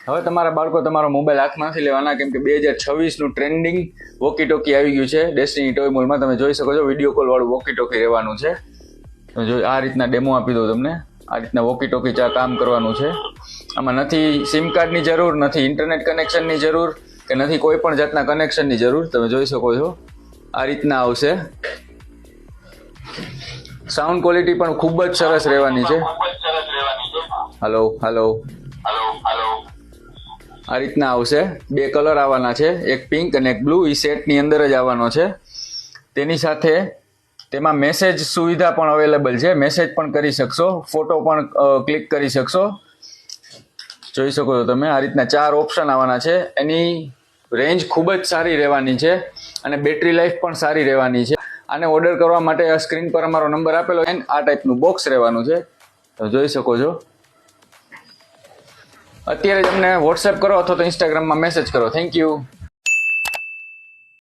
હવે તમારા બાળકો તમારો મોબાઈલ હાથમાં નથી લેવાના, કેમ કે 2026નું ટ્રેન્ડિંગ વોકી ટોકી આવી ગયું છે ડેસ્ટિની ટોય મોલમાં. તમે જોઈ શકો છો વિડીયો કોલ વાળું વોકી ટોકી રહેવાનું છે. તમે જો આ રીતના ડેમો આપી દઉં તમને. આ રીતના વોકી ટોકી કામ કરવાનું છે. આમાં નથી સિમ કાર્ડની જરૂર, નથી ઇન્ટરનેટ કનેક્શનની જરૂર, કે નથી કોઈ પણ જાતના કનેક્શનની જરૂર. તમે જોઈ શકો છો આ રીતના આવશે. સાઉન્ડ ક્વોલિટી પણ ખૂબ જ સરસ રહેવાની છે. હલો હલો આ રીતના આવશે. 2 કલર આવવાના છે, એક પિંક અને એક બ્લુ. એ સેટની અંદર જ આવવાનો છે. તેની સાથે તેમાં મેસેજ સુવિધા પણ અવેલેબલ છે. મેસેજ પણ કરી શકશો, ફોટો પણ ક્લિક કરી શકશો. જોઈ શકો છો તમે આ રીતના 4 ઓપ્શન આવવાના છે. એની રેન્જ ખૂબ જ સારી રહેવાની છે અને બેટરી લાઈફ પણ સારી રહેવાની છે. આને ઓર્ડર કરવા માટે સ્ક્રીન પર અમારો નંબર આપેલો છે. આ ટાઈપનું બોક્સ રહેવાનું છે. તો જોઈ શકો છો. અત્યારે જ અમને વોટ્સએપ કરો અથવા તો ઇન્સ્ટાગ્રામમાં મેસેજ કરો. Thank you.